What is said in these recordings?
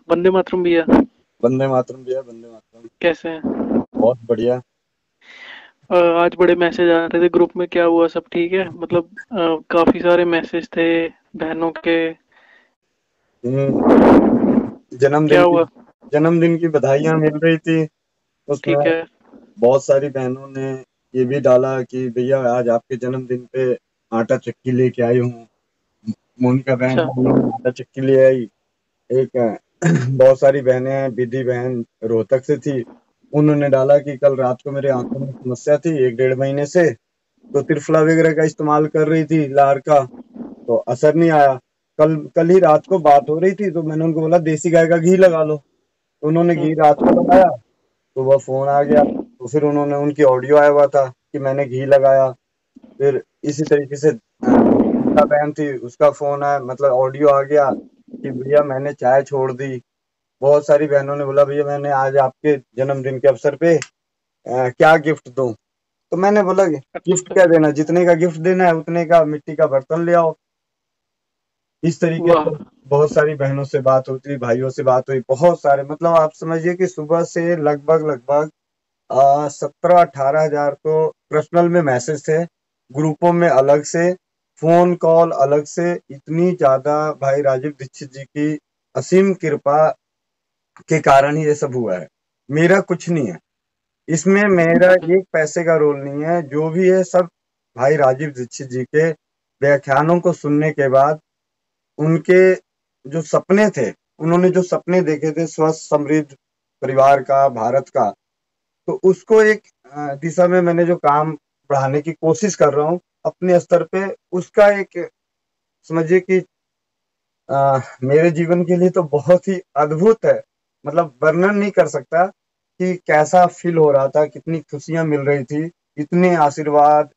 वंदे मातरम भैया। वंदे मातरम भैया, वंदे मातरम। कैसे हैं? बहुत बढ़िया। आज बड़े मैसेज आ रहे थे ग्रुप में, क्या हुआ, सब ठीक है? मतलब काफी सारे मैसेज थे बहनों के। हम्म, क्या जन्मदिन की हुआ? जन्मदिन की बधाइयां मिल रही थी उसमें। ठीक है। बहुत सारी बहनों ने ये भी डाला कि भैया आज आपके जन्मदिन पे आटा चक्की लेके आई हूँ। मोनिका बहन अच्छा। है, उन्होंने आटा चक्की ले आई। एक बहुत सारी बहनें हैं, विधि बहन रोहतक से थी। उन्होंने डाला कि कल रात को मेरे आंखों में समस्या थी 1 डेढ़ महीने से, तो त्रिफला वगैरह का इस्तेमाल कर रही थी, लार का, तो असर नहीं आया। कल कल ही रात को बात हो रही थी तो मैंने उनको बोला देसी गाय का घी लगा लो। तो उन्होंने घी हम्म। रात को लगाया, तो वह फोन आ गया। तो फिर उन्होंने, उनकी ऑडियो आया हुआ था कि मैंने घी लगाया। फिर इसी तरीके से जो गीता बहन थी उसका फोन आया, मतलब ऑडियो आ गया कि भैया मैंने चाय छोड़ दी। बहुत सारी बहनों ने बोला भैया मैंने आज आपके जन्मदिन के अवसर पे क्या गिफ्ट दूं। तो मैंने बोला गिफ्ट अच्छा। क्या देना, जितने का गिफ्ट देना है उतने का मिट्टी का बर्तन ले आओ। इस तरीके वाह। से बहुत सारी बहनों से बात होती, भाइयों से बात हुई, बहुत सारे, मतलब आप समझिए कि सुबह से लगभग लगभग 17-18 हजार तो पर्सनल में मैसेज थे, ग्रुपों में अलग से, फोन कॉल अलग से। इतनी ज्यादा भाई राजीव दीक्षित जी की असीम कृपा के कारण ही ये सब हुआ है। मेरा कुछ नहीं है इसमें, मेरा एक पैसे का रोल नहीं है। जो भी है सब भाई राजीव दीक्षित जी के व्याख्यानों को सुनने के बाद, उनके जो सपने थे, उन्होंने जो सपने देखे थे स्वस्थ समृद्ध परिवार का, भारत का, तो उसको एक दिशा में मैंने जो काम बढ़ाने की कोशिश कर रहा हूँ अपने स्तर पे, उसका एक समझिए कि मेरे जीवन के लिए तो बहुत ही अद्भुत है। मतलब वर्णन नहीं कर सकता कि कैसा फील हो रहा था, कितनी खुशियां मिल रही थी, इतने आशीर्वाद।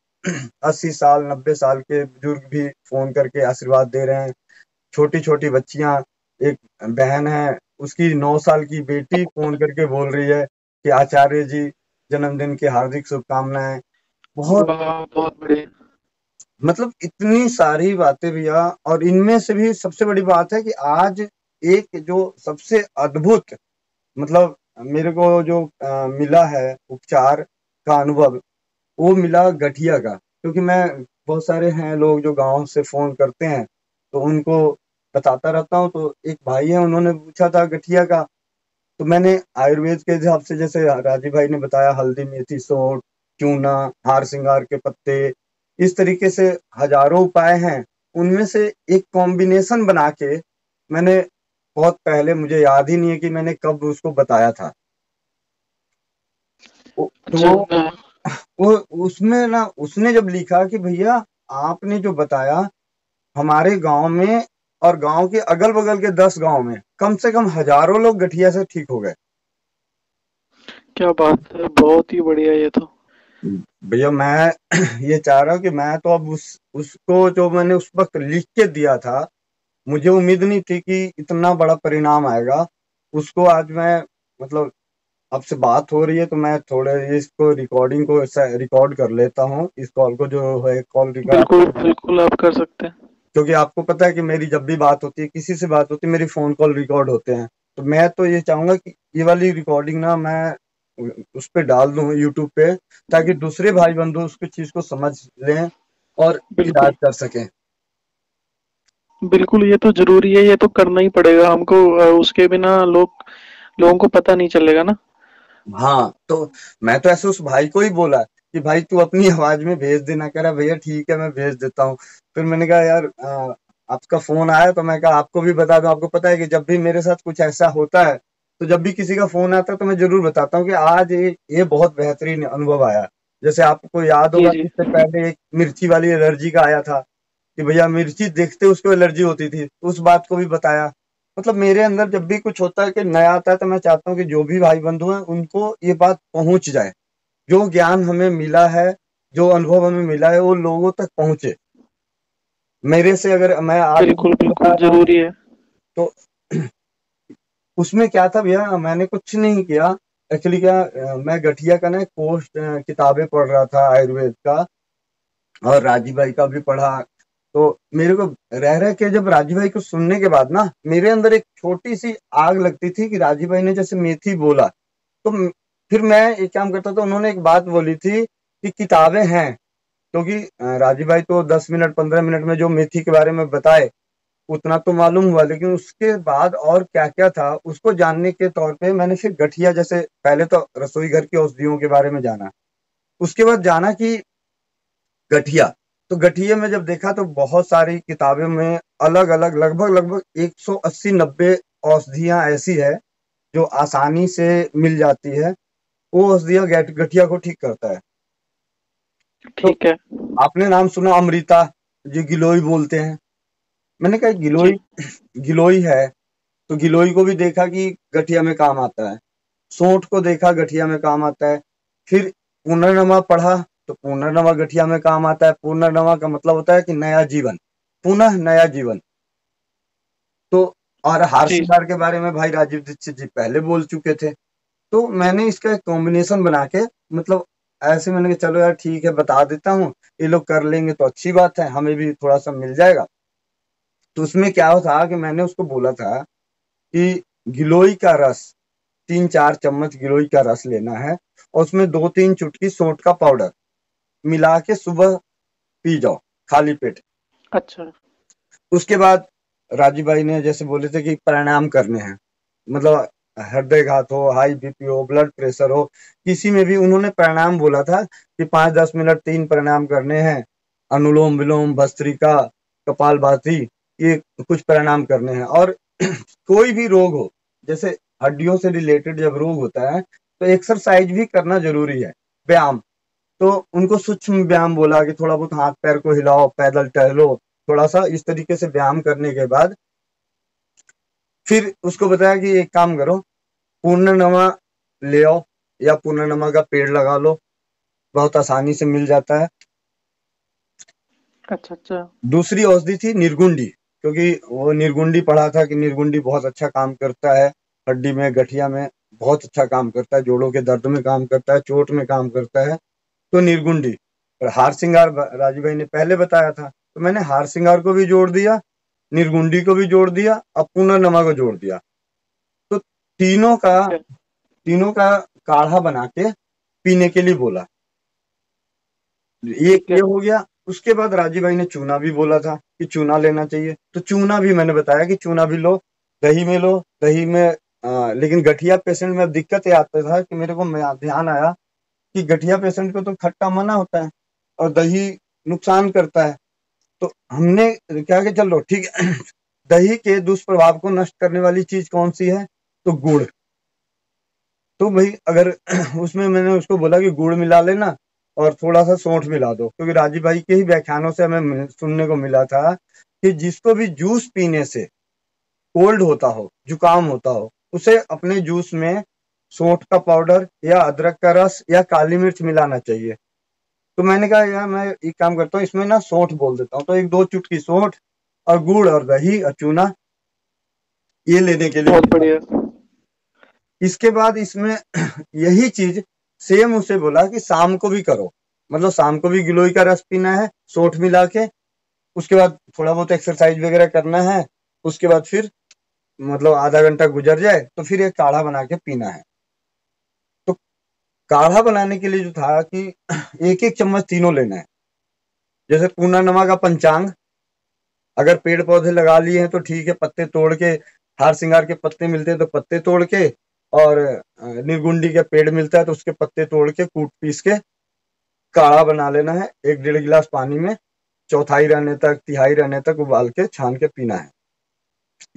80 साल 90 साल के बुजुर्ग भी फोन करके आशीर्वाद दे रहे हैं, छोटी छोटी बच्चियां, एक बहन है, उसकी 9 साल की बेटी फोन करके बोल रही है कि आचार्य जी जन्मदिन की हार्दिक शुभकामनाएं। बहुत, वाह, बहुत बढ़िया। मतलब इतनी सारी बातें भैया। और इनमें से भी सबसे बड़ी बात है कि आज एक जो सबसे अद्भुत, मतलब मेरे को जो मिला है उपचार का अनुभव, वो मिला गठिया का। क्योंकि मैं, बहुत सारे हैं लोग जो गांव से फोन करते हैं तो उनको बताता रहता हूँ। तो एक भाई है, उन्होंने पूछा था गठिया का, तो मैंने आयुर्वेद के हिसाब से, जैसे राजीव भाई ने बताया, हल्दी मेथी सोंठ चूना, हार श्रृंगार के पत्ते, इस तरीके से हजारों उपाय हैं। उनमें से एक कॉम्बिनेशन बना के मैंने, बहुत पहले, मुझे याद ही नहीं है कि मैंने कब उसको बताया था। तो अच्छा। हाँ। वो उसमें ना, उसने जब लिखा कि भैया आपने जो बताया, हमारे गांव में और गांव के अगल बगल के 10 गांव में कम से कम हजारों लोग गठिया से ठीक हो गए। क्या बात है, बहुत ही बढ़िया ये तो। भैया मैं ये चाह रहा हूँ कि मैं तो अब उसको जो मैंने उस वक्त लिख के दिया था, मुझे उम्मीद नहीं थी कि इतना बड़ा परिणाम आएगा। उसको आज मैं, मतलब आपसे बात हो रही है तो मैं थोड़े इसको रिकॉर्डिंग को रिकॉर्ड कर लेता हूँ, इस कॉल को जो है कॉल बिल्कुल रिकॉर्ड। बिल्कुल, आप कर सकते हैं। क्योंकि आपको पता है कि मेरी जब भी बात होती है, किसी से बात होती है, मेरी फोन कॉल रिकॉर्ड होते हैं। तो मैं तो ये चाहूंगा कि ये वाली रिकॉर्डिंग ना मैं उस पे डाल दूं यूट्यूब पे, ताकि दूसरे भाई बंधु उसकी चीज को समझ लें और इलाज बिल्कुल कर सकें। बिल्कुल, ये तो जरूरी है, ये तो करना ही पड़ेगा हमको। उसके बिना लोगों को पता नहीं चलेगा ना। हाँ, तो मैं तो ऐसे उस भाई को ही बोला कि भाई तू अपनी आवाज में भेज देना। कह रहा भैया ठीक है मैं भेज देता हूँ। फिर मैंने कहा यार आपका फोन आया तो मैं कहा आपको भी बता दूं। आपको पता है कि जब भी मेरे साथ कुछ ऐसा होता है, तो जब भी किसी का फोन आता है तो मैं जरूर बताता हूँ कि आज ये बहुत बेहतरीन अनुभव आया। जैसे आपको याद जी होगा कि जी। इससे पहले एक मिर्ची वाली एलर्जी का आया था कि भैया मिर्ची देखते उसको एलर्जी होती थी, तो उस बात को भी बताया। मतलब मेरे अंदर जब भी कुछ होता है कि नया आता है तो मैं चाहता हूँ कि जो भी भाई बंधु हैं उनको ये बात पहुंच जाए। जो ज्ञान हमें मिला है, जो अनुभव हमें मिला है, वो लोगों तक पहुंचे। मेरे से अगर मैं आज बिल्कुल बता बिल्कुल, रहा हूँ जरूरी है। तो उसमें क्या था भैया, मैंने कुछ नहीं किया। एक्चुअली क्या, मैं गठिया का ना कोर्स, किताबें पढ़ रहा था आयुर्वेद का, और राजीव भाई का भी पढ़ा। तो मेरे को रह रह के जब राजीव भाई को सुनने के बाद ना मेरे अंदर एक छोटी सी आग लगती थी कि राजीव भाई ने जैसे मेथी बोला तो फिर मैं एक काम करता था। उन्होंने एक बात बोली थी कि किताबें हैं, क्योंकि राजीव भाई तो 10 मिनट 15 मिनट में जो मेथी के बारे में बताए उतना तो मालूम हुआ, लेकिन उसके बाद और क्या क्या था उसको जानने के तौर पे मैंने फिर गठिया, जैसे पहले तो रसोई घर की औषधियों के बारे में जाना, उसके बाद जाना कि गठिया। तो गठिए में जब देखा तो बहुत सारी किताबें में अलग अलग लगभग लगभग 180-90 औषधियां ऐसी है जो आसानी से मिल जाती है। वो औषधियां गठिया को ठीक करता है। तो ठीक है। आपने नाम सुना अमृता, जो गिलोय बोलते हैं। मैंने कहा गिलोय, जी। गिलोय है तो गिलोय को भी देखा कि गठिया में काम आता है। सोंठ को देखा गठिया में काम आता है। फिर पुनर्नमा पढ़ा तो पुनर्नमा गठिया में काम आता है। पुनर्नमा का मतलब होता है कि नया जीवन, पुनः नया जीवन। तो और हार जी। श्रृंगार के बारे में भाई राजीव दीक्षित जी पहले बोल चुके थे। तो मैंने इसका एक कॉम्बिनेशन बना के, मतलब ऐसे मैंने कहा चलो यार ठीक है बता देता हूँ, ये लोग कर लेंगे तो अच्छी बात है, हमें भी थोड़ा सा मिल जाएगा। तो उसमें क्या था कि मैंने उसको बोला था कि गिलोय का रस, 3-4 चम्मच गिलोय का रस लेना है और उसमें 2-3 चुटकी सौंठ का पाउडर मिला के सुबह पी जाओ खाली पेट। अच्छा। उसके बाद राजीव भाई ने जैसे बोले थे कि प्राणायाम करने हैं, मतलब हृदय घात हो, हाई बीपी हो, ब्लड प्रेशर हो, किसी में भी उन्होंने प्राणायाम बोला था कि 5-10 मिनट 3 प्राणायाम करने हैं, अनुलोम विलोम, भस्त्रिका, कपालभाति, ये कुछ प्राणायाम करने हैं। और कोई भी रोग हो, जैसे हड्डियों से रिलेटेड जब रोग होता है तो एक्सरसाइज भी करना जरूरी है, व्यायाम। तो उनको सूक्ष्म व्यायाम बोला कि थोड़ा बहुत हाथ पैर को हिलाओ, पैदल टहलो, थोड़ा सा इस तरीके से व्यायाम करने के बाद फिर उसको बताया कि एक काम करो, पूर्णनमा ले आओ या पूर्णनमा का पेड़ लगा लो, बहुत आसानी से मिल जाता है। अच्छा। अच्छा। दूसरी औषधि थी निर्गुंडी, क्योंकि वो निर्गुंडी पढ़ा था कि निर्गुंडी बहुत अच्छा काम करता है, हड्डी में गठिया में बहुत अच्छा काम करता है, जोड़ों के दर्द में काम करता है, चोट में काम करता है। तो निर्गुंडी और हार श्रृंगार राजू भाई ने पहले बताया था, तो मैंने हार श्रृंगार को भी जोड़ दिया, निर्गुंडी को भी जोड़ दिया और पुनर्नमा को जोड़ दिया। तो तीनों का ठीक है। तीनों का काढ़ा बना के पीने के लिए बोला। ठीक ये है। हो गया। उसके बाद राजीव भाई ने चूना भी बोला था कि चूना लेना चाहिए, तो चूना भी मैंने बताया कि चूना भी लो, दही में लो, दही में लेकिन गठिया पेशेंट में दिक्कत ये आता था कि मेरे को ध्यान आया कि गठिया पेशेंट को तो खट्टा मना होता है और दही नुकसान करता है। तो हमने क्या कि चलो ठीक है दही के दुष्प्रभाव को नष्ट करने वाली चीज कौन सी है, तो गुड़। तो भाई अगर उसमें मैंने उसको बोला कि गुड़ मिला लेना और थोड़ा सा सौंठ मिला दो, क्योंकि राजीव भाई के ही व्याख्यानों से हमें सुनने को मिला था कि जिसको भी जूस पीने से कोल्ड होता हो, जुकाम होता हो, उसे अपने जूस में सौंठ का पाउडर या अदरक का रस या काली मिर्च मिलाना चाहिए। तो मैंने कहा यार मैं एक काम करता हूँ, इसमें ना सौंठ बोल देता हूँ, तो 1-2 चुटकी सौंठ और गुड़ और दही और चूना ये लेने के लिए बहुत बोला। बढ़िया। इसके बाद इसमें यही चीज सेम उसे बोला कि शाम को भी करो, मतलब शाम को भी गिलोय का रस पीना है सौंठ मिला के, उसके बाद थोड़ा बहुत एक्सरसाइज वगैरह करना है, उसके बाद फिर मतलब आधा घंटा गुजर जाए तो फिर एक काढ़ा बना के पीना है। तो काढ़ा बनाने के लिए जो था कि एक एक चम्मच तीनों लेना है। जैसे पूर्णानमा का पंचांग, अगर पेड़ पौधे लगा लिए हैं तो ठीक है, पत्ते तोड़ के, हार श्रृंगार के पत्ते मिलते हैं तो पत्ते तोड़ के, और निर्गुंडी का पेड़ मिलता है तो उसके पत्ते तोड़ के कूट पीस के काढ़ा बना लेना है, 1-1.5 गिलास पानी में चौथाई रहने तक, तिहाई रहने तक उबाल के छान के पीना है।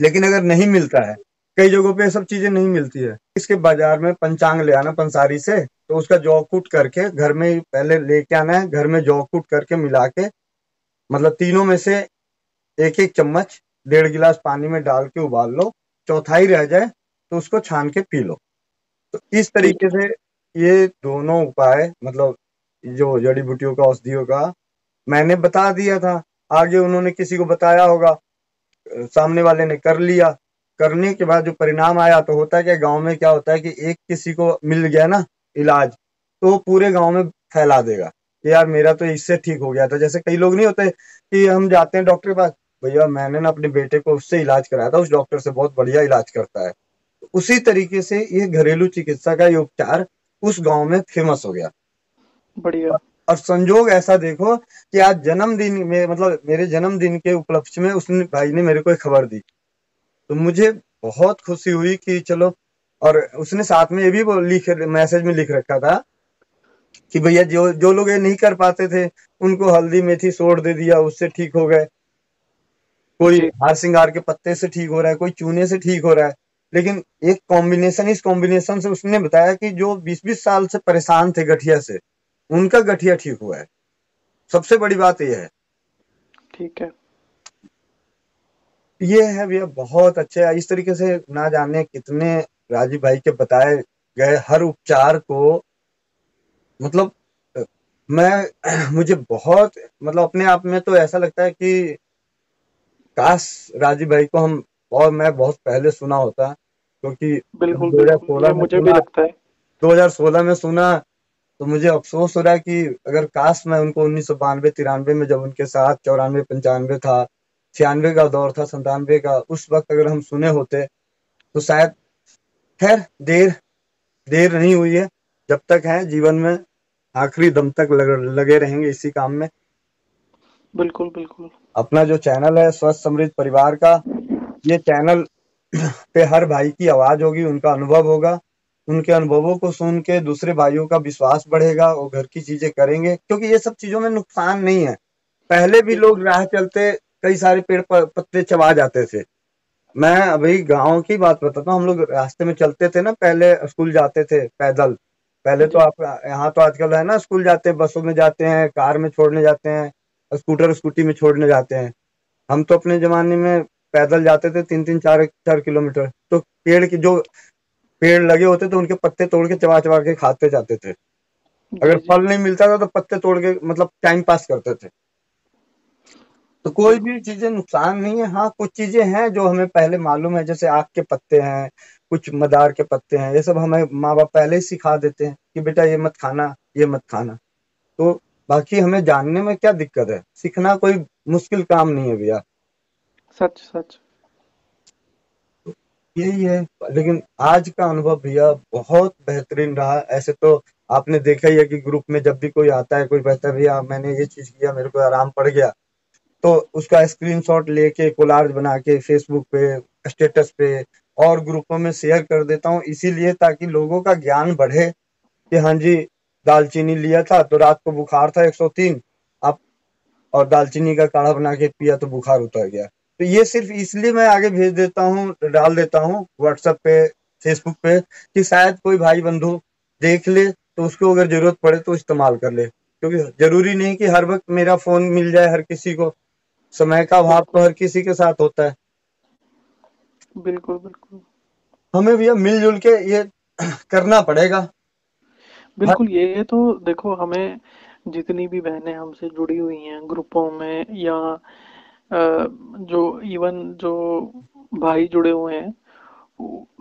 लेकिन अगर नहीं मिलता है, कई जगहों पे सब चीजें नहीं मिलती है, इसके बाजार में पंचांग ले आना पंसारी से, तो उसका जौ कूट करके घर में ही पहले लेके आना है, घर में जौ कूट करके मिला के, मतलब तीनों में से एक एक चम्मच 1.5 गिलास पानी में डाल के उबाल लो, चौथाई रह जाए तो उसको छान के पी लो। तो इस ठीक तरीके है। से ये दोनों उपाय, मतलब जो जड़ी बूटियों का, औषधियों का मैंने बता दिया था। आगे उन्होंने किसी को बताया होगा, सामने वाले ने कर लिया, करने के बाद जो परिणाम आया, तो होता है कि गांव में क्या होता है कि एक किसी को मिल गया ना इलाज, तो वो पूरे गांव में फैला देगा। कि यार मेरा तो इससे ठीक हो गया था। जैसे कई लोग नहीं होते कि हम जाते हैं डॉक्टर के पास, भैया मैंने ना अपने बेटे को उससे इलाज कराया था, उस डॉक्टर से बहुत बढ़िया इलाज करता है। उसी तरीके से ये घरेलू चिकित्सा का ये उपचार उस गांव में फेमस हो गया। बढ़िया। और संजोग ऐसा देखो कि आज जन्मदिन में, मतलब मेरे जन्मदिन के उपलक्ष्य में उसने भाई ने मेरे को एक खबर दी, तो मुझे बहुत खुशी हुई कि चलो। और उसने साथ में ये भी लिख मैसेज में लिख रखा था कि भैया जो जो लोग ये नहीं कर पाते थे उनको हल्दी मेथी सोड़ दे दिया, उससे ठीक हो गए। कोई जी। हार श्रृंगार के पत्ते से ठीक हो रहा है, कोई चूने से ठीक हो रहा है। लेकिन एक कॉम्बिनेशन, इस कॉम्बिनेशन से उसने बताया कि जो 20-20 साल से परेशान थे गठिया से, उनका गठिया ठीक हुआ है। सबसे बड़ी बात यह है। ठीक है। ये है भैया, बहुत अच्छे इस तरीके से ना जाने कितने राजीव भाई के बताए गए हर उपचार को, मतलब मैं मुझे बहुत, मतलब अपने आप में तो ऐसा लगता है कि काश राजीव भाई को हम और मैं बहुत पहले सुना होता, क्योंकि जब बिल्कुल बिल्कुल, 2016 ये में मुझे भी सुना, लगता है। 2016 में सुना, तो मुझे अफसोस हो रहा है कि अगर काश मैं उनको 1992-93 में, जब उनके साथ 94-95 था, 96 का दौर था, 97 का, उस वक्त अगर हम सुने होते तो शायद, खैर देर देर नहीं हुई है। जब तक है जीवन में, आखिरी दम तक लगे रहेंगे इसी काम में। बिल्कुल बिल्कुल। अपना जो चैनल है स्वस्थ समृद्ध परिवार का, ये चैनल पे हर भाई की आवाज होगी, उनका अनुभव होगा। उनके अनुभवों को सुन के दूसरे भाइयों का विश्वास बढ़ेगा, वो घर की चीजें करेंगे, क्योंकि ये सब चीजों में नुकसान नहीं है। पहले भी लोग बिल्कुल राह चलते कई सारे पेड़ पत्ते चबा जाते थे। मैं अभी गांव की बात बताता हूँ, हम लोग रास्ते में चलते थे ना, पहले स्कूल जाते थे पैदल। पहले तो जी। आप यहाँ तो आजकल है ना, स्कूल जाते हैं बसों में जाते हैं, कार में छोड़ने जाते हैं, स्कूटर स्कूटी में छोड़ने जाते हैं। हम तो अपने जमाने में पैदल जाते थे 3-3 4 4 किलोमीटर, तो पेड़ की जो पेड़ लगे होते थे उनके पत्ते तोड़ के चबा चबा के खाते जाते थे। अगर जी जी। फल नहीं मिलता था तो पत्ते तोड़ के मतलब टाइम पास करते थे। तो कोई बिल्कुल भी चीजें नुकसान नहीं है। हाँ, कुछ चीजें हैं जो हमें पहले मालूम है, जैसे आक के पत्ते हैं, कुछ मदार के पत्ते हैं, ये सब हमें माँ बाप पहले ही सिखा देते हैं कि बेटा ये मत खाना, ये मत खाना। तो बाकी हमें जानने में क्या दिक्कत है, सीखना कोई मुश्किल काम नहीं है भैया। सच सच। यही है। लेकिन आज का अनुभव भैया बहुत बेहतरीन रहा। ऐसे तो आपने देखा ही है कि ग्रुप में जब भी कोई आता है, कोई कहता है भैया मैंने ये चीज किया, मेरे को आराम पड़ गया, तो उसका स्क्रीनशॉट लेके कोलाज बना के फेसबुक पे, स्टेटस पे और ग्रुपों में शेयर कर देता हूँ, इसीलिए ताकि लोगों का ज्ञान बढ़े कि हाँ जी, दालचीनी लिया था तो रात को बुखार था 103, आप और दालचीनी का काढ़ा बना के पिया तो बुखार उतर गया। तो ये सिर्फ इसलिए मैं आगे भेज देता हूँ, डाल देता हूँ व्हाट्सएप पे, फेसबुक पे, कि शायद कोई भाई बंधु देख ले तो उसको अगर जरूरत पड़े तो इस्तेमाल कर ले, क्योंकि जरूरी नहीं कि हर वक्त मेरा फोन मिल जाए हर किसी को। समय का अभाव तो बिल्कुल हर किसी के साथ होता है। बिल्कुल। बिल्कुल हमें भैया मिलजुल के ये करना पड़ेगा। हर बिल्कुल, ये तो देखो, हमें जितनी भी बहनें हमसे जुड़ी हुई हैं ग्रुपों में, या जो इवन जो भाई जुड़े हुए हैं,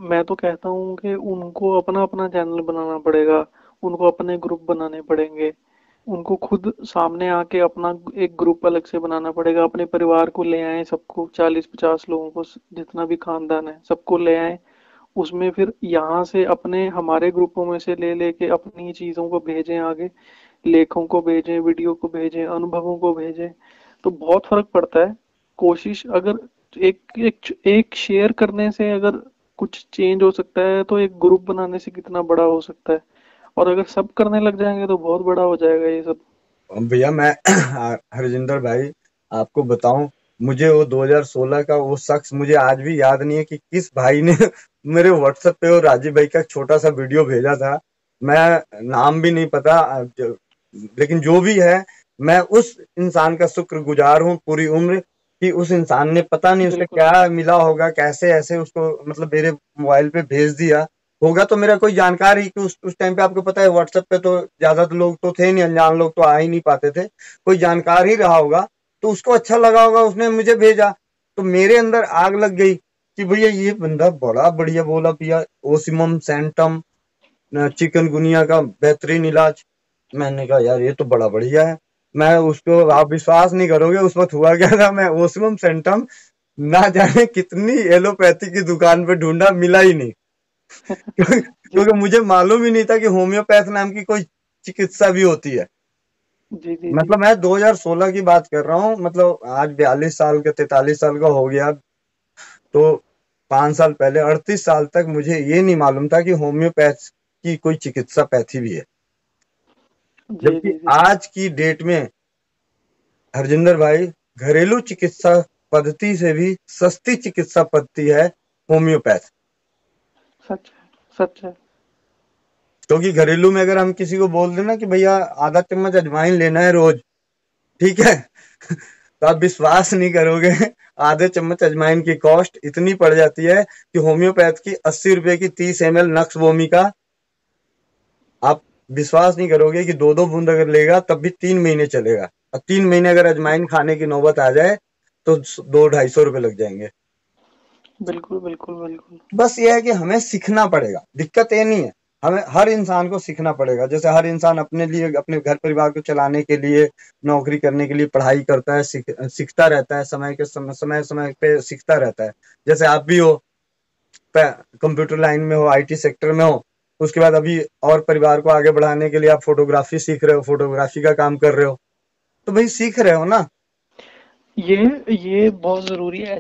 मैं तो कहता हूँ कि उनको अपना अपना चैनल बनाना पड़ेगा, उनको अपने ग्रुप बनाने पड़ेंगे, उनको खुद सामने आके अपना एक ग्रुप अलग से बनाना पड़ेगा, अपने परिवार को ले आए, सबको 40-50 लोगों को, जितना भी खानदान है सबको ले आए, उसमें फिर यहाँ से अपने हमारे ग्रुपों में से ले लेके अपनी चीजों को भेजें आगे, लेखों को भेजें, वीडियो को भेजें, अनुभवों को भेजें, तो बहुत फर्क पड़ता है। कोशिश अगर एक शेयर करने से अगर कुछ चेंज हो सकता है, तो एक ग्रुप बनाने से कितना बड़ा हो सकता है। और अगर सब करने लग जाएंगे तो बहुत बड़ा हो जाएगा ये सब। भैया मैं हरजिंदर भाई आपको बताऊं, मुझे वो 2016 का वो शख्स मुझे आज भी याद नहीं है कि किस भाई ने मेरे व्हाट्सएप पे वो राजीव भाई का एक छोटा सा वीडियो भेजा था। मैं नाम भी नहीं पता, लेकिन जो भी है, मैं उस इंसान का शुक्रगुजार हूँ पूरी उम्र, कि उस इंसान ने पता नहीं उसे बिल्कुल। क्या मिला होगा, कैसे ऐसे उसको मतलब मेरे मोबाइल पे भेज दिया होगा। तो मेरा कोई जानकार ही, कि उस टाइम पे आपको पता है व्हाट्सएप पे तो ज्यादा तो लोग तो थे नहीं, अनजान लोग तो आ ही नहीं पाते थे, कोई जानकार ही रहा होगा, तो उसको अच्छा लगा होगा, उसने मुझे भेजा। तो मेरे अंदर आग लग गई कि भैया ये बंदा बड़ा बढ़िया बोला भैया, ओसिमम सैंटम चिकनगुनिया का बेहतरीन इलाज। मैंने कहा यार ये तो बड़ा बढ़िया है। मैं उसको, आप विश्वास नहीं करोगे उस वक्त हुआ क्या था, मैं ओसमम सेंटम ना जाने कितनी एलोपैथी की दुकान पे ढूंढा, मिला ही नहीं। जी क्योंकि मुझे मालूम ही नहीं था कि होम्योपैथ नाम की कोई चिकित्सा भी होती है। जी जी जी। मतलब मैं 2016 की बात कर रहा हूँ, मतलब आज 42 साल का 43 साल का हो गया। तो 5 साल पहले 38 साल तक मुझे ये नहीं मालूम था कि होम्योपैथ की कोई चिकित्सा पैथी भी है। जी जबकि जी जी। आज की डेट में हरजिंदर भाई, घरेलू चिकित्सा पद्धति से भी सस्ती चिकित्सा पद्धति है होम्योपैथ। सच है, सच है। क्योंकि घरेलू में अगर हम किसी को बोल देना कि भैया आधा चम्मच अजवाइन लेना है रोज, ठीक है, तो आप विश्वास नहीं करोगे, आधे चम्मच अजवाइन की कॉस्ट इतनी पड़ जाती है कि होम्योपैथ की 80 रुपए की 30 ml नक्स भूमि का, आप विश्वास नहीं करोगे कि 2-2 बूंद अगर लेगा तब भी 3 महीने चलेगा। और 3 महीने अगर अजवाइन खाने की नौबत आ जाए तो 200-250 रुपए लग जाएंगे। बिल्कुल बिल्कुल बिल्कुल। बस ये है कि हमें सीखना पड़ेगा, दिक्कत ये नहीं है। हमें, हर इंसान को सीखना पड़ेगा। जैसे हर इंसान अपने लिए, अपने घर परिवार को चलाने के लिए, नौकरी करने के लिए पढ़ाई करता है, सीखता रहता है, समय पे सीखता रहता है। जैसे आप भी हो, कंप्यूटर लाइन में हो, आईटी सेक्टर में हो, उसके बाद अभी और परिवार को आगे बढ़ाने के लिए आप फोटोग्राफी सीख रहे हो, फोटोग्राफी का काम कर रहे हो, तो भाई सीख रहे हो ना। ये ये बहुत ज़रूरी है।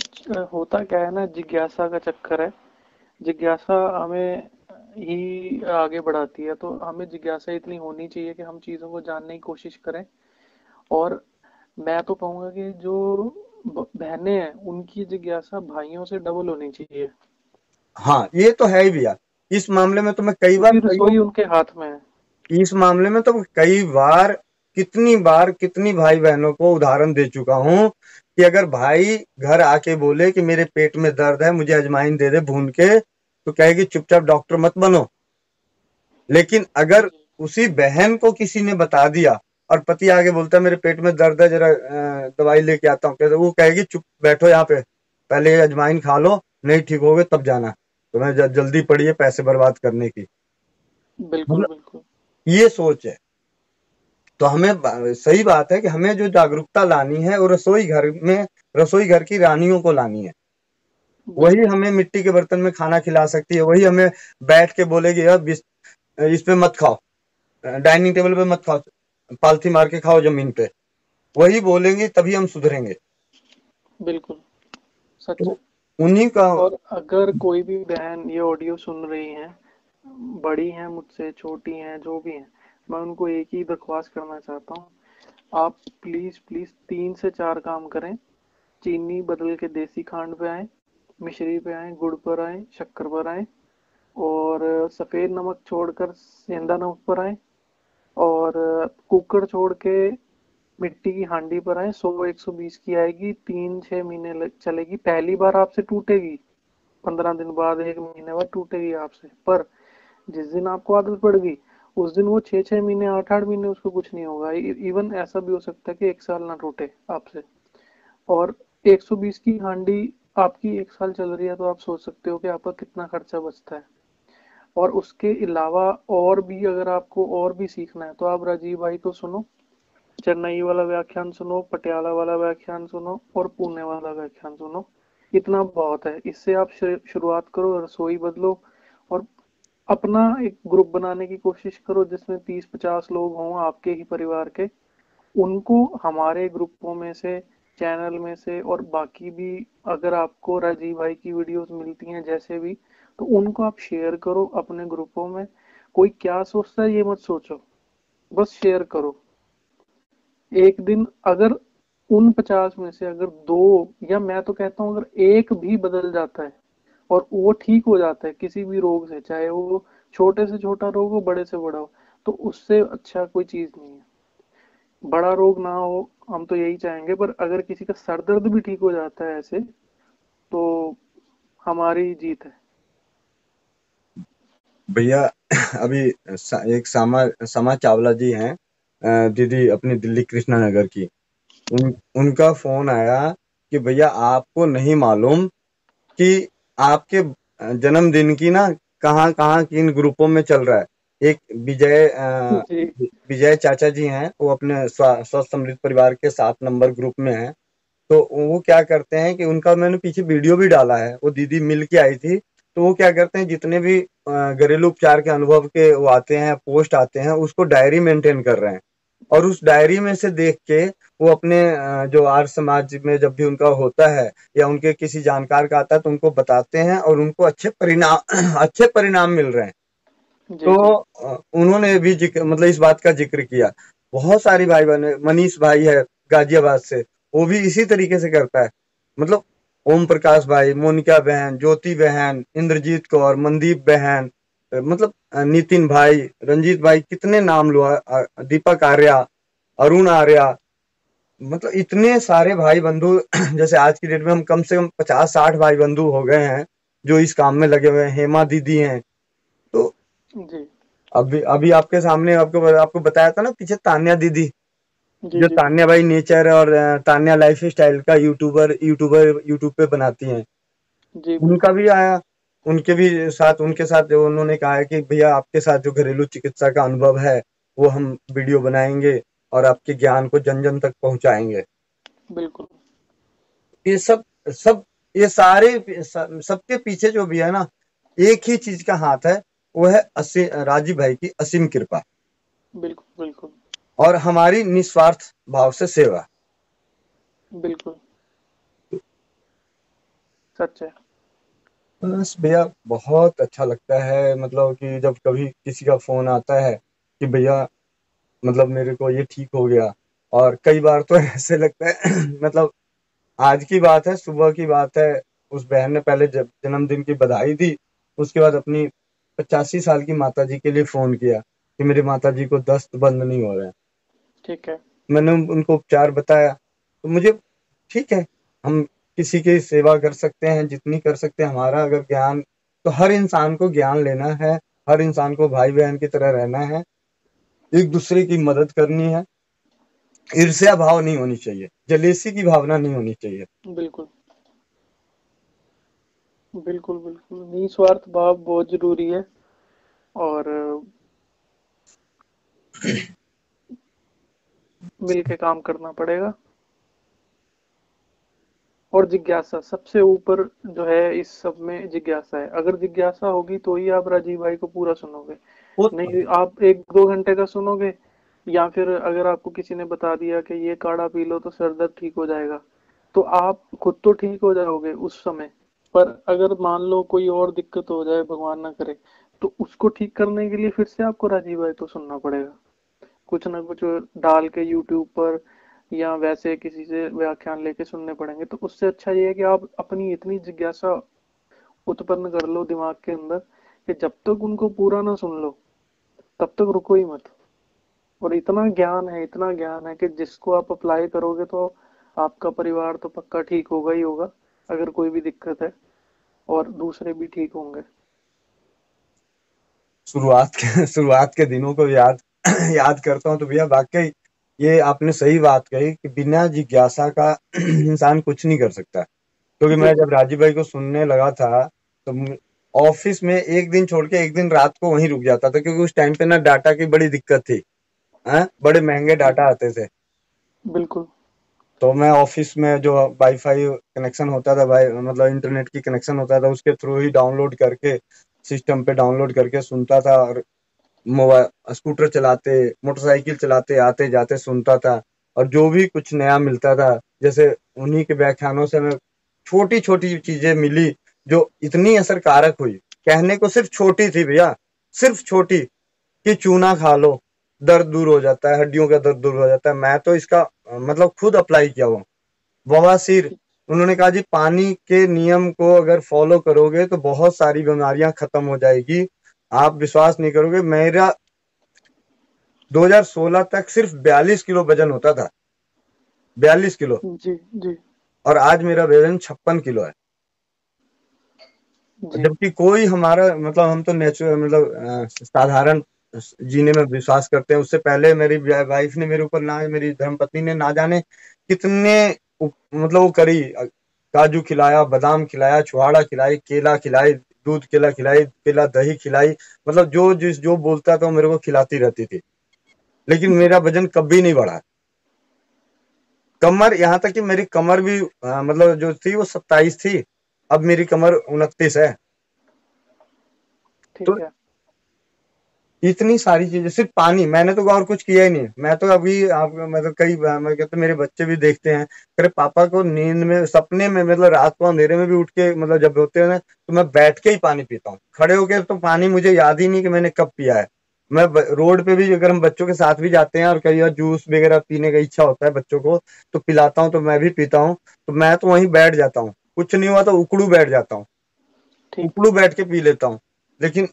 होता क्या है ना, जिज्ञासा का चक्कर है। जिज्ञासा हमें ही आगे बढ़ाती है, तो हमें जिज्ञासा इतनी होनी चाहिए कि हम चीज़ों को जानने की कोशिश करें। और मैं तो कहूँगा कि जो बहनें हैं उनकी जिज्ञासा भाइयों से डबल होनी चाहिए, हाँ, ये तो है ही भैया। इस मामले में तो मैं कई बार क्योंकि रसोई उनके हाथ में है। इस मामले में तो कई बार कितनी भाई बहनों को उदाहरण दे चुका हूँ कि अगर भाई घर आके बोले कि मेरे पेट में दर्द है, मुझे अजवाइन दे दे भून के, तो कहेगी चुपचाप डॉक्टर मत बनो। लेकिन अगर उसी बहन को किसी ने बता दिया और पति आगे बोलता है मेरे पेट में दर्द है, जरा दवाई लेके आता हूँ, कहते वो कहेगी चुप बैठो यहाँ पे, पहले ये अजवाइन खा लो, नहीं ठीक होगे तब जाना। तुम्हें जल्दी पड़ी है पैसे बर्बाद करने की। बिल्कुल मतलब बिल्कुल ये सोच है। तो हमें सही बात है कि हमें जो जागरूकता लानी है वो रसोई घर की रानियों को लानी है। वही बिल्कुल। हमें मिट्टी के बर्तन में खाना खिला सकती है, वही हमें बैठ के बोलेगी यार इस पे मत खाओ, डाइनिंग टेबल पे मत खाओ, पालथी मार के खाओ जमीन पे। वही बोलेंगे तभी हम सुधरेंगे। बिल्कुल सच तो है। उन्हीं का। और अगर कोई भी बहन ये ऑडियो सुन रही हैं, बड़ी हैं मुझसे, छोटी हैं, जो भी हैं, मैं उनको एक ही दरख्वास्त करना चाहता हूँ। आप प्लीज़ प्लीज़ 3 से 4 काम करें। चीनी बदल के देसी खांड पे आए, मिश्री पे आए, गुड़ पर आए, शक्कर पर आए, और सफ़ेद नमक छोड़कर सेंधा नमक पर आए, और कुकर छोड़ के मिट्टी की हांडी पर आए। 100-120 की आएगी, 3-6 महीने चलेगी। पहली बार आपसे टूटेगी, 15 दिन बाद, 1 महीने बाद टूटेगी आपसे, पर जिस दिन आपको आदत पड़ गई, उस दिन वो 6-6 महीने, 8-8 महीने उसको कुछ नहीं होगा। इवन ऐसा भी हो सकता है कि 1 साल ना टूटे आपसे। और 120 की हांडी आपकी 1 साल चल रही है, तो आप सोच सकते हो कि आपका कितना खर्चा बचता है। और उसके अलावा और भी अगर आपको और भी सीखना है, तो आप राजीव भाई को सुनो, चेन्नई वाला व्याख्यान सुनो, पटियाला वाला व्याख्यान सुनो, और पुणे वाला व्याख्यान सुनो। इतना बहुत है। इससे आप शुरुआत करो, रसोई बदलो, और अपना एक ग्रुप बनाने की कोशिश करो जिसमें 30-50 लोग हों आपके ही परिवार के। उनको हमारे ग्रुपों में से, चैनल में से, और बाकी भी अगर आपको राजीव भाई की वीडियोस मिलती हैं जैसे भी, तो उनको आप शेयर करो अपने ग्रुपों में। कोई क्या सोचता है ये मत सोचो, बस शेयर करो। एक दिन अगर उन 50 में से अगर दो, या मैं तो कहता हूँ अगर एक भी बदल जाता है और वो ठीक हो जाता है किसी भी रोग से, चाहे वो छोटे से छोटा रोग हो, बड़े से बड़ा हो, तो उससे अच्छा कोई चीज नहीं है। बड़ा रोग ना हो, हम तो यही चाहेंगे, पर अगर किसी का सर दर्द भी ठीक हो जाता है ऐसे, तो हमारी जीत है। भैया अभी एक समा चावला जी हैं, दीदी अपनी दिल्ली कृष्णा नगर की, उनका फोन आया कि भैया आपको नहीं मालूम कि आपके जन्मदिन की ना कहाँ कहाँ किन ग्रुपों में चल रहा है। एक विजय जी। विजय चाचा जी हैं, वो अपने स्वस्थ समृद्ध परिवार के 7 नंबर ग्रुप में हैं। तो वो क्या करते हैं कि उनका मैंने पीछे वीडियो भी डाला है, वो दीदी मिल के आई थी। तो वो क्या करते हैं, जितने भी घरेलू उपचार के अनुभव के वो आते हैं, पोस्ट आते हैं, उसको डायरी मेंटेन कर रहे हैं। और उस डायरी में से देख के वो अपने जो आर्य समाज में जब भी उनका होता है या उनके किसी जानकार का आता है तो उनको बताते हैं, और उनको अच्छे परिणाम अच्छे परिणाम मिल रहे हैं। जी। तो जी। उन्होंने भी जिक्र, मतलब इस बात का जिक्र किया। बहुत सारी भाई बहन, मनीष भाई है गाजियाबाद से, वो भी इसी तरीके से करता है। मतलब ओम प्रकाश भाई, मोनिका बहन, ज्योति बहन, इंद्रजीत कौर, मनदीप बहन, मतलब नितिन भाई, रंजीत भाई, कितने नाम लो, दीपक आर्या, अरुण आर्या, मतलब इतने सारे भाई बंधु जैसे आज की डेट में हम कम से कम 50-60 भाई बंधु हो गए हैं जो इस काम में लगे हुए हैं। हेमा दीदी हैं। तो जी। अभी अभी आपके सामने आपको आपको बताया था ना पीछे, तान्या दीदी, जी। जो जी। तान्या भाई नेचर और तान्या लाइफ स्टाइल का यूट्यूबर यूट्यूब पे बनाती हैं। जी उनका बिल्कुल। भी आया, उनके साथ जो उन्होंने कहा है कि भैया आपके साथ जो घरेलू चिकित्सा का अनुभव है वो हम वीडियो बनाएंगे और आपके ज्ञान को जन जन तक पहुंचाएंगे। बिल्कुल। ये सब सब ये सारे सबके पीछे जो भी है ना, एक ही चीज का हाथ है, वो है राजीव भाई की असीम कृपा बिल्कुल। बिल्कुल। और हमारी निस्वार्थ भाव से सेवा। बिल्कुल। सच है। बस भैया बहुत अच्छा लगता है, मतलब कि जब कभी किसी का फोन आता है कि भैया मतलब मेरे को ये ठीक हो गया। और कई बार तो ऐसे लगता है मतलब आज की बात है, सुबह की बात है, उस बहन ने पहले जब जन्मदिन की बधाई दी, उसके बाद अपनी 85 साल की माता जी के लिए फोन किया कि मेरी माता जी को दस्त बंद नहीं हो रहे हैं। ठीक है। मैंने उनको उपचार बताया, तो मुझे ठीक है, हम किसी की सेवा कर सकते हैं जितनी कर सकते हैं, हमारा अगर ज्ञान, तो हर इंसान को ज्ञान लेना है, हर इंसान को भाई बहन की तरह रहना है, एक दूसरे की मदद करनी है, ईर्ष्या भाव नहीं होनी चाहिए, जलेसी की भावना नहीं होनी चाहिए। बिल्कुल। बिल्कुल। बिल्कुल निस्वार्थ भाव बहुत जरूरी है। और मिल के काम करना पड़ेगा। और जिज्ञासा सबसे ऊपर जो है इस सब में, जिज्ञासा है। अगर जिज्ञासा होगी तो ही आप राजीव भाई को पूरा सुनोगे। वो नहीं आप 1-2 घंटे का सुनोगे, या फिर अगर आपको किसी ने बता दिया कि ये काढ़ा पी लो तो सर दर्द ठीक हो जाएगा, तो आप खुद तो ठीक हो जाओगे उस समय, पर अगर मान लो कोई और दिक्कत हो जाए, भगवान ना करे, तो उसको ठीक करने के लिए फिर से आपको राजीव भाई को सुनना पड़ेगा, कुछ ना कुछ डाल के यूट्यूब पर, या वैसे किसी से व्याख्यान लेके सुनने पड़ेंगे। तो उससे अच्छा ये है कि आप अपनी इतनी जिज्ञासा उत्पन्न कर लो दिमाग के अंदर कि जब तक उनको पूरा ना सुन लो तब तक रुको ही मत। और इतना ज्ञान है कि जिसको आप अप्लाई करोगे तो आपका परिवार तो पक्का ठीक होगा ही होगा, अगर कोई भी दिक्कत है, और दूसरे भी ठीक होंगे। शुरुआत के दिनों को याद याद करता हूँ तो भैया वाकई ये आपने सही बात कही कि बिना जिज्ञासा का इंसान कुछ नहीं कर सकता। क्योंकि जी। मैं जी। जब राजीव भाई को सुनने लगा था तो ऑफिस में एक दिन छोड़ के एक दिन रात को वहीं रुक जाता था, क्योंकि उस टाइम पे ना डाटा की बड़ी दिक्कत थी। हैं, बड़े महंगे जी। डाटा आते थे। बिल्कुल। तो मैं ऑफिस में जो वाईफाई कनेक्शन होता था, भाई मतलब इंटरनेट की कनेक्शन होता था, उसके थ्रू ही डाउनलोड करके सिस्टम पे डाउनलोड करके सुनता था। और मोबाइल स्कूटर चलाते, मोटरसाइकिल चलाते, आते जाते सुनता था। और जो भी कुछ नया मिलता था, जैसे उन्हीं के व्याख्यानों से मैं छोटी छोटी चीजें मिली जो इतनी असरकारक हुई। कहने को सिर्फ छोटी थी भैया, सिर्फ छोटी, कि चूना खा लो, दर्द दूर हो जाता है, हड्डियों का दर्द दूर हो जाता है। मैं तो इसका मतलब खुद अप्लाई किया हुआ। बवासीर, उन्होंने कहा जी पानी के नियम को अगर फॉलो करोगे तो बहुत सारी बीमारियां खत्म हो जाएगी। आप विश्वास नहीं करोगे, मेरा 2016 तक सिर्फ 42 किलो वजन होता था, 42 किलो। जी। जी। और आज मेरा वजन 56 किलो है। जी। जबकि कोई हमारा मतलब हम तो नेचुरल मतलब साधारण जीने में विश्वास करते हैं। उससे पहले मेरी वाइफ ने मेरे ऊपर, ना मेरी धर्मपत्नी ने ना जाने कितने मतलब वो करी, काजू खिलाया, बादाम खिलाया, छुहाड़ा खिलाई, केला खिलाई, दूध केला खिलाई, केला दही खिलाई, मतलब जो बोलता था वो मेरे को खिलाती रहती थी, लेकिन मेरा वजन कभी नहीं बढ़ा। कमर, यहाँ तक कि मेरी कमर भी मतलब जो थी वो 27 थी, अब मेरी कमर 29 है। तो ठीक है। इतनी सारी चीजें, सिर्फ पानी, मैंने तो और कुछ किया ही नहीं। मैं तो अभी आप मतलब कई मैं कहते मेरे बच्चे भी देखते हैं, अरे पापा को नींद में, सपने में, मतलब रात को अंधेरे में भी उठ के, मतलब जब होते हैं ना, तो मैं बैठ के ही पानी पीता हूँ। खड़े होके तो पानी मुझे याद ही नहीं कि मैंने कब पिया है। मैं रोड पे भी अगर हम बच्चों के साथ भी जाते हैं और कई बार जूस वगैरह पीने का इच्छा होता है बच्चों को, तो पिलाता हूँ, तो मैं भी पीता हूँ। तो मैं तो वहीं बैठ जाता हूँ, कुछ नहीं हुआ तो उकड़ू बैठ जाता हूँ, ठीक। उकड़ू बैठ के पी लेता हूँ। लेकिन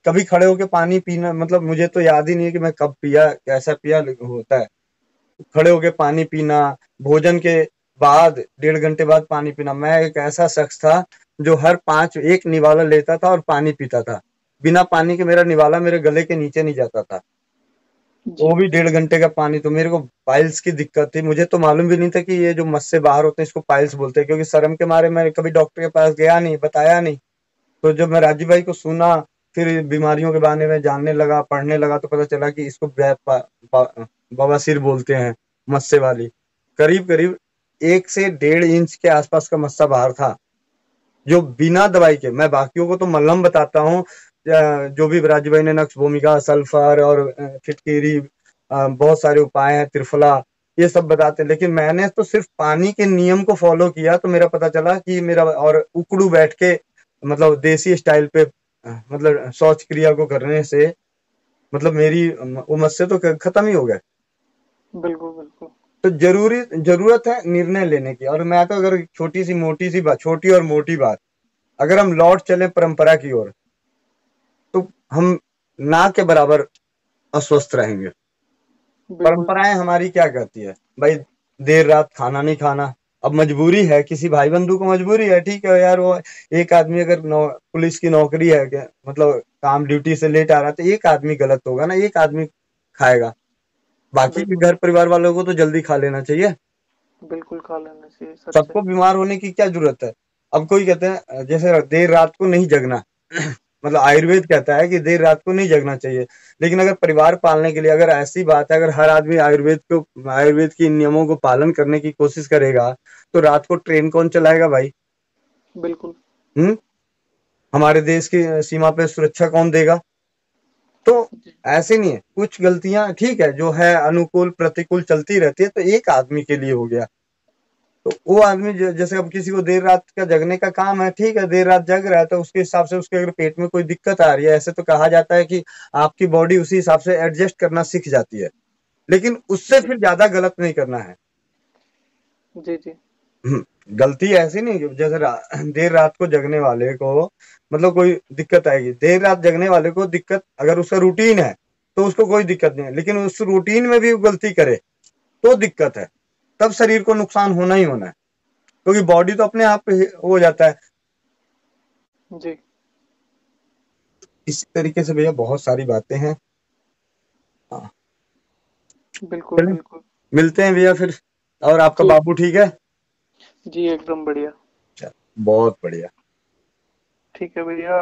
कभी खड़े होके पानी पीना, मतलब मुझे तो याद ही नहीं है कि मैं कब पिया, कैसा पिया होता है। खड़े होके पानी पीना, भोजन के बाद 1.5 घंटे बाद पानी पीना। मैं एक ऐसा शख्स था जो हर 5 एक निवाला लेता था और पानी पीता था। बिना पानी के मेरा निवाला मेरे गले के नीचे नहीं जाता था, वो जी। भी 1.5 घंटे का पानी। तो मेरे को पाइल्स की दिक्कत थी, मुझे तो मालूम भी नहीं था कि ये जो मस्से बाहर होते हैं इसको पाइल्स बोलते हैं, क्योंकि शर्म के मारे मैं कभी डॉक्टर के पास गया नहीं, बताया नहीं। तो जब मैं राजीव भाई को सुना, फिर बीमारियों के बारे में जानने लगा, पढ़ने लगा, तो पता चला कि इसको बवासीर बोलते हैं, मस्से वाली। करीब करीब 1 से 1.5 इंच के आसपास का मस्सा बाहर था, जो बिना दवाई के, मैं बाकियों को तो मलहम बताता हूँ, जो भी राजीव भाई ने नक्श भूमिका, सल्फर और फिटकीरी, बहुत सारे उपाय हैं, त्रिफला, ये सब बताते हैं। लेकिन मैंने तो सिर्फ पानी के नियम को फॉलो किया, तो मेरा पता चला कि मेरा, और उकड़ू बैठ के, मतलब देसी स्टाइल पे, मतलब शौच क्रिया को करने से, मतलब मेरी उम्र से तो खत्म ही हो गया। बिल्कुल बिल्कुल। तो जरूरत है निर्णय लेने की। और मैं तो, अगर छोटी सी मोटी सी बात, छोटी और मोटी बात, अगर हम लौट चले परंपरा की ओर, तो हम ना के बराबर अस्वस्थ रहेंगे। बिल्कुल। परंपराएं हमारी क्या कहती है भाई, देर रात खाना नहीं खाना। अब मजबूरी है, किसी भाई बंधु को मजबूरी है, ठीक है यार, वो एक आदमी अगर पुलिस की नौकरी है, मतलब काम ड्यूटी से लेट आ रहा है, तो एक आदमी गलत होगा ना, एक आदमी खाएगा, बाकी के बिल्कुल। घर परिवार वालों को तो जल्दी खा लेना चाहिए। बिल्कुल खा लेना चाहिए, सच है। सबको बीमार होने की क्या जरूरत है। अब कोई कहते हैं जैसे देर रात को नहीं जगना, मतलब आयुर्वेद कहता है कि देर रात को नहीं जगना चाहिए, लेकिन अगर परिवार पालने के लिए, अगर ऐसी बात है, अगर हर आदमी आयुर्वेद के इन नियमों को पालन करने की कोशिश करेगा, तो रात को ट्रेन कौन चलाएगा भाई? बिल्कुल। हम्म हमारे देश की सीमा पे सुरक्षा कौन देगा? तो जी। ऐसे नहीं है, कुछ गलतियां ठीक है जो है, अनुकूल प्रतिकूल चलती रहती है, तो एक आदमी के लिए हो गया। तो वो आदमी जैसे अब किसी को देर रात का जगने का काम है, ठीक है, देर रात जग रहा है, तो उसके हिसाब से, उसके अगर पेट में कोई दिक्कत आ रही है, ऐसे तो कहा जाता है कि आपकी बॉडी उसी हिसाब से एडजस्ट करना सीख जाती है, लेकिन उससे जी। फिर ज्यादा गलत नहीं करना है। जी। जी। गलती ऐसी नहीं कि जैसे देर रात को जगने वाले को मतलब कोई दिक्कत आएगी, देर रात जगने वाले को दिक्कत, अगर उसका रूटीन है तो उसको कोई दिक्कत नहीं है, लेकिन उस रूटीन में भी वो गलती करे तो दिक्कत है, तब शरीर को नुकसान होना ही होना है, क्योंकि बॉडी तो अपने आप हो जाता है। जी। इसी तरीके से भैया बहुत सारी बातें हैं। हाँ, बिल्कुल चलिए, बिल्कुल। मिलते हैं भैया फिर। और आपका ठीक। बाबू ठीक है? जी एकदम बढ़िया। चल, बहुत बढ़िया। ठीक है भैया,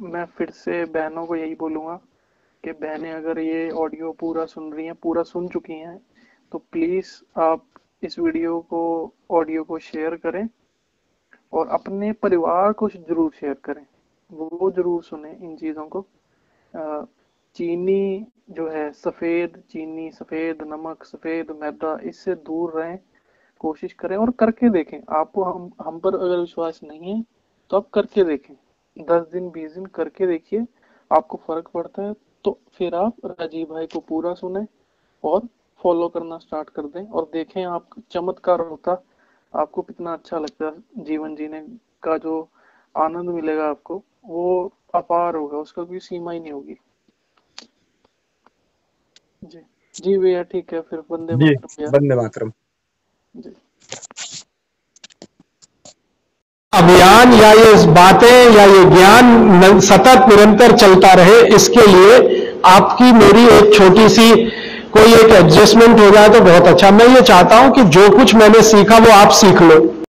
मैं फिर से बहनों को यही बोलूँगा कि बहनें अगर ये ऑडियो पूरा सुन रही हैं, पूरा सुन चुकी हैं, तो प्लीज़ आप इस वीडियो को, ऑडियो को शेयर करें और अपने परिवार को ज़रूर शेयर करें, वो ज़रूर सुने इन चीज़ों को। अ, चीनी जो है, सफ़ेद चीनी, सफ़ेद नमक, सफ़ेद मैदा, इससे दूर रहें, कोशिश करें और करके देखें। आपको हम पर अगर विश्वास नहीं है तो आप करके देखें, 10 दिन 20 दिन करके देखिए, आपको फर्क पड़ता है तो फिर आप राजीव भाई को पूरा सुने और फॉलो करना स्टार्ट कर दें और देखें आप चमत्कार होता, आपको कितना अच्छा लगता है, जीवन जीने का जो आनंद मिलेगा आपको वो अपार होगा, उसका कोई सीमा ही नहीं होगी। जी। जी भैया, ठीक है फिर, वंदे जी, मातरम भैया। वंदे मातरम। जी। अभियान या ये बातें या ये ज्ञान सतत निरंतर चलता रहे, इसके लिए आपकी मेरी एक छोटी सी कोई एक एडजस्टमेंट हो जाए तो बहुत अच्छा। मैं ये चाहता हूं कि जो कुछ मैंने सीखा वो आप सीख लो।